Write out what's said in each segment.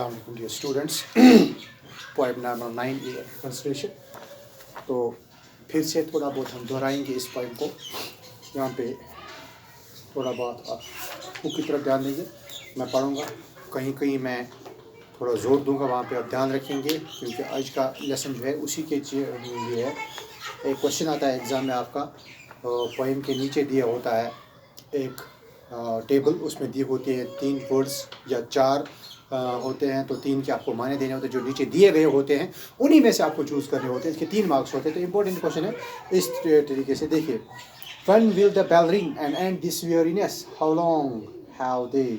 अस्सलाम dear students. Poem number 9 a consideration. तो फिर से थोड़ा बहुत हम दोहराएंगे इस पोएम को। यहाँ पे थोड़ा बहुत आप बुक की तरफ ध्यान देंगे। मैं पढ़ूँगा, कहीं कहीं मैं थोड़ा ज़ोर दूंगा, वहाँ पे आप ध्यान रखेंगे क्योंकि आज का लेसन जो है उसी के लिए है। एक क्वेश्चन आता है एग्ज़ाम में आपका, पोएम के नीचे दिया होता है एक टेबल, उसमें दी होती है 3 वर्ड्स या 4 होते हैं, तो 3 के आपको माने देने होते हैं। जो नीचे दिए गए होते हैं उन्हीं में से आपको चूज़ करने होते हैं। इसके 3 मार्क्स होते हैं। तो इम्पोर्टेंट क्वेश्चन है। इस तरीके से देखिए, When will the bell ring and end this weariness? How long have they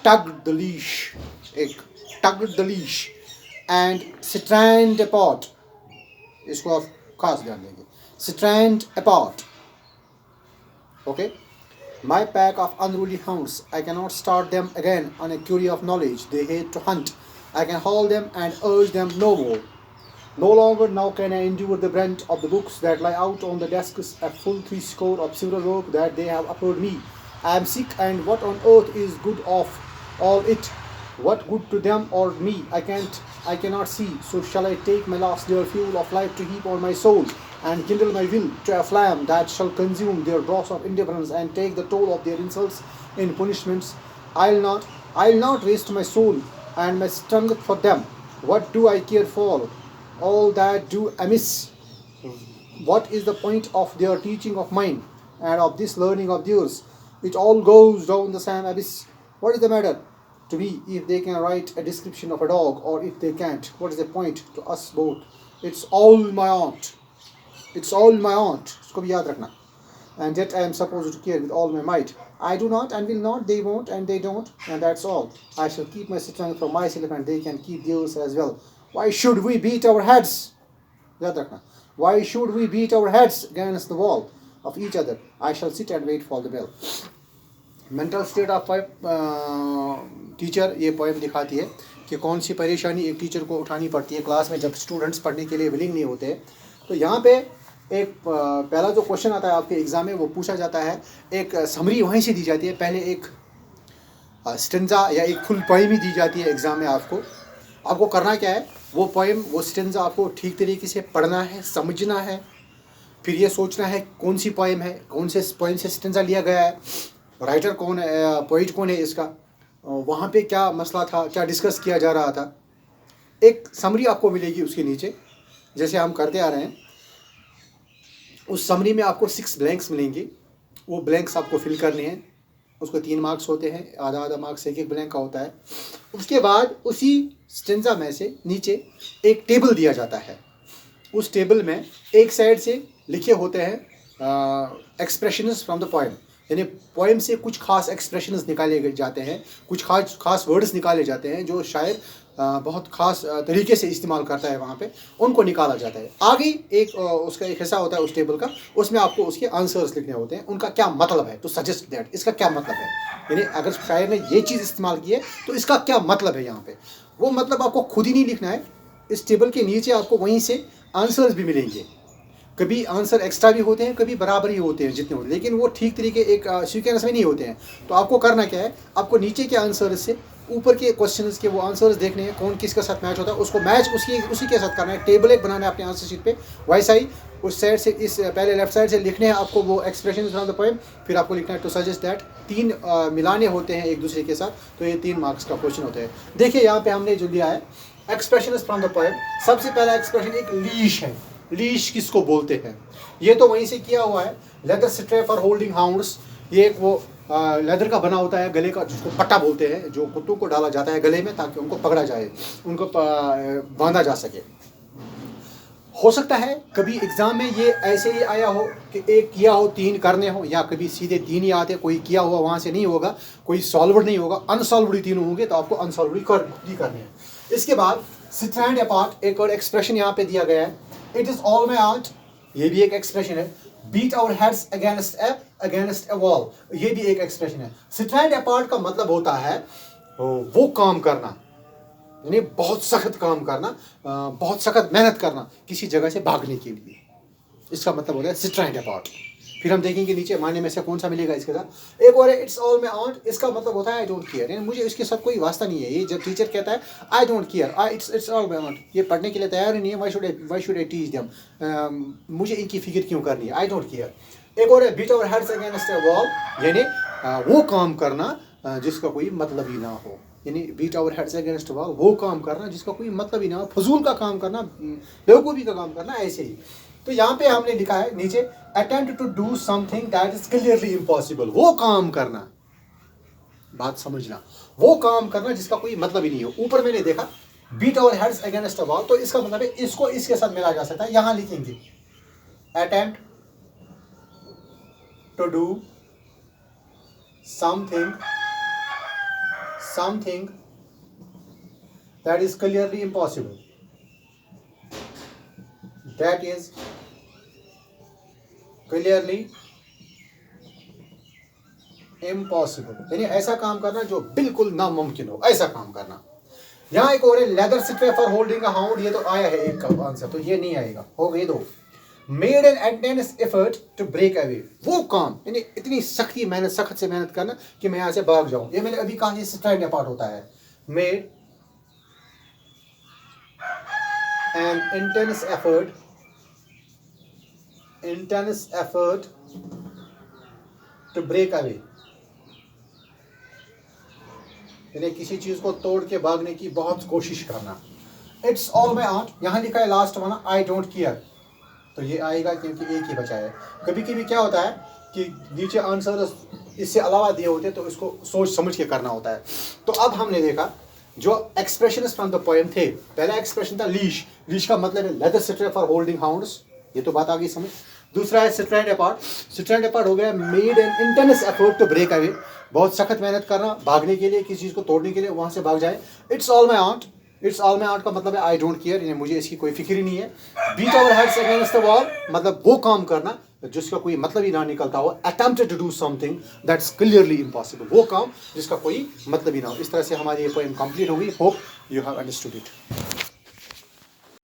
tugged the leash? Tugged the leash and strand apart. इसको आप खास ध्यान देंगे। Strand apart. Okay. My pack of unruly hounds, I cannot start them again on a query of knowledge. They hate to hunt. I can haul them and urge them no more. No longer now can I endure the brunt of the books that lie out on the desks, a full 3 score of several work that they have offered me. I am sick, and what on earth is good of all it? What good to them or me? I cannot see. So shall I take my last dear fuel of life to heap on my soul, and kindle my will to a flame that shall consume their dross of indifference and take the toll of their insults in punishments? I'll not waste my soul and my strength for them. What do I care for all that do amiss? What is the point of their teaching of mine and of this learning of theirs? It all goes down the same abyss. What is the matter to me if they can write a description of a dog, or if they can't? What is the point to us both? It's all my aunt. It's all my aunt. इसको भी याद रखना. And yet I am supposed to care with all my might. I do not and will not, they won't and they don't, and that's all. I shall keep my strength for myself and they can keep theirs as well. Why should we beat our heads? याद रखना. Why should we beat our heads against the wall of each other? I shall sit and wait for the bell. Mental state of teacher ये poem दिखाती है कि कौन सी परेशानी एक teacher को उठानी पड़ती है क्लास में जब स्टूडेंट्स पढ़ने के लिए विलिंग नहीं होते। तो यहाँ पे एक पहला जो क्वेश्चन आता है आपके एग्ज़ाम में, वो पूछा जाता है, एक समरी वहीं से दी जाती है। पहले एक स्टेंजा या एक फुल पोएम ही दी जाती है एग्ज़ाम में। आपको करना क्या है, वो पोएम, वो स्टेंजा आपको ठीक तरीके से पढ़ना है, समझना है, फिर ये सोचना है कौन सी पोएम है, कौन से पोएम से स्टेंजा लिया गया है, राइटर कौन है, पोइट कौन है इसका, वहाँ पे क्या मसला था, क्या डिस्कस किया जा रहा था। एक समरी आपको मिलेगी उसके नीचे, जैसे हम करते आ रहे हैं। उस समरी में आपको 6 ब्लैंक्स मिलेंगे। वो ब्लैंक्स आपको फिल करने हैं। उसको 3 मार्क्स होते हैं, आधा आधा मार्क्स एक ब्लैंक का होता है। उसके बाद उसी स्टेंजा में से नीचे एक टेबल दिया जाता है। उस टेबल में एक साइड से लिखे होते हैं एक्सप्रेशंस फ्रॉम द पोएम, यानी पोएम से कुछ खास एक्सप्रेशंस निकाले जाते हैं, कुछ खास वर्ड्स निकाले जाते हैं जो शायद बहुत खास तरीके से इस्तेमाल करता है, वहाँ पे उनको निकाला जाता है। आगे एक उसका एक हिस्सा होता है उस टेबल का, उसमें आपको उसके आंसर्स लिखने होते हैं, उनका क्या मतलब है, तो सजेस्ट दैट, इसका क्या मतलब है, यानी अगर शायर ने ये चीज़ इस्तेमाल की है तो इसका क्या मतलब है। यहाँ पे वो मतलब आपको खुद ही नहीं लिखना है। इस टेबल के नीचे आपको वहीं से आंसर्स भी मिलेंगे। कभी आंसर एक्स्ट्रा भी होते हैं, कभी बराबर ही होते हैं जितने होते हैं, लेकिन वो ठीक तरीके एक सीक्वेंस में नहीं होते हैं। तो आपको करना क्या है, आपको नीचे के आंसर से ऊपर के क्वेश्चंस के वो आंसर्स देखने हैं, कौन किसके साथ मैच होता है, उसको मैच उसी के साथ करना है। टेबल एक बनाना है अपने आंसर शीट पे, वैसा ही उस साइड से, इस पहले लेफ्ट साइड से लिखने हैं आपको वो एक्सप्रेशन फ्रॉम द पोएम, फिर आपको लिखना है टू सजेस्ट दैट। 3 मिलाने होते हैं एक दूसरे के साथ, तो ये 3 मार्क्स का क्वेश्चन होता है। देखिए यहाँ पे हमने जो लिया है एक्सप्रेशन फ्रॉम द पोएम, सबसे पहला एक्सप्रेशन एक लीश है। लीश किसको बोलते हैं, ये तो वहीं से किया हुआ है। Leather strap for holding hounds, ये एक वो लेदर का बना होता है गले का, जिसको पट्टा बोलते हैं, जो कुत्तों को डाला जाता है गले में ताकि उनको पकड़ा जाए, उनको बांधा जा सके। हो सकता है कभी एग्जाम में ये ऐसे ही आया हो कि एक किया हो 3 करने हो, या कभी सीधे 3 ही आते, कोई किया हुआ वहाँ से नहीं होगा, कोई सॉल्वड नहीं होगा, अनसॉल्वड ही 3 होंगे, तो आपको अनसॉल्वड ही करने हैं। इसके बाद स्टैंड अपार्ट, एक और एक्सप्रेशन यहाँ पे दिया गया है। It is all my art, ये भी एक एक्सप्रेशन है। Beat our heads against a wall, ये भी एक एक्सप्रेशन है। स्टैंड अपार्ट का मतलब होता है वो काम करना, यानी बहुत सख्त काम करना, बहुत सख्त मेहनत करना किसी जगह से भागने के लिए, इसका मतलब होता है स्टैंड अपार्ट। फिर हम देखेंगे नीचे मायने में से कौन सा मिलेगा इसके साथ। एक और है इट्स ऑल माई ऑन, इसका मतलब होता है आई डोंट केयर, यानी मुझे इसके साथ कोई वास्ता नहीं है। ये जब टीचर कहता है I don't care, it's all my on, ये पढ़ने के लिए तैयार ही नहीं है, why should I teach them, मुझे इनकी फिक्र क्यों करनी है, आई डोंट केयर। एक और है beat our heads against a wall, यानी वो काम करना जिसका कोई मतलब ही ना हो, यानी beat our heads against wall, वो काम करना जिसका कोई मतलब ही ना हो, फजूल का काम करना, बेवकूफ़ी का काम करना, ऐसे ही। तो यहाँ पे हमने लिखा है नीचे attempt to do something that is clearly impossible, वो काम करना, बात समझना, वो काम करना जिसका कोई मतलब ही नहीं हो। ऊपर मैंने देखा beat our heads against a wall, तो इसका मतलब है इसको इसके साथ मिला जा सकता है। यहाँ लिखेंगे attempt to do something that is clearly impossible, that is clearly impossible, यानी ऐसा काम करना जो बिल्कुल नामुमकिन हो, ऐसा काम करना। यहाँ एक और है leather stray for holding a hound, ये तो आया है एक का आंसर, तो ये नहीं आएगा, हो गए दो। Made an intense effort to break away, वो काम यानी इतनी सख्त से मेहनत करना कि मैं यहाँ से भाग जाऊं, ये मैंने अभी कहा, ये स्ट्राइड अपार्ट होता है। Made an intense effort to break away, यानी किसी चीज को तोड़ के भागने की बहुत कोशिश करना। इट्स ऑल माई आर्ट, यहाँ लिखा है लास्ट वाला आई डोंट केयर, तो ये आएगा क्योंकि एक ही बचा है। कभी कभी क्या होता है कि नीचे आंसर इससे अलावा दिए होते हैं, तो इसको सोच समझ के करना होता है। तो अब हमने देखा जो एक्सप्रेशन फ्रॉम द पोएम थे, पहला एक्सप्रेशन था लीश का मतलब है leather stray for holding hounds, ये तो बात आ गई समझ। दूसरा है स्ट्रैंड अपार्ट हो गया made an intense effort to break away, बहुत सख्त मेहनत करना भागने के लिए, किसी चीज़ को तोड़ने के लिए, वहाँ से भाग जाए। इट्स ऑल माई आर्ट का मतलब है आई डोंट केयर, यानी मुझे इसकी कोई फिक्र ही नहीं है। Beat our heads against the wall मतलब वो काम करना जिसका कोई मतलब ही ना निकलता हो। Attempted to do something that's clearly impossible, वो काम जिसका कोई मतलब ही ना हो। इस तरह से हमारी ये पोएम कंप्लीट होगी। Hope you have understood it.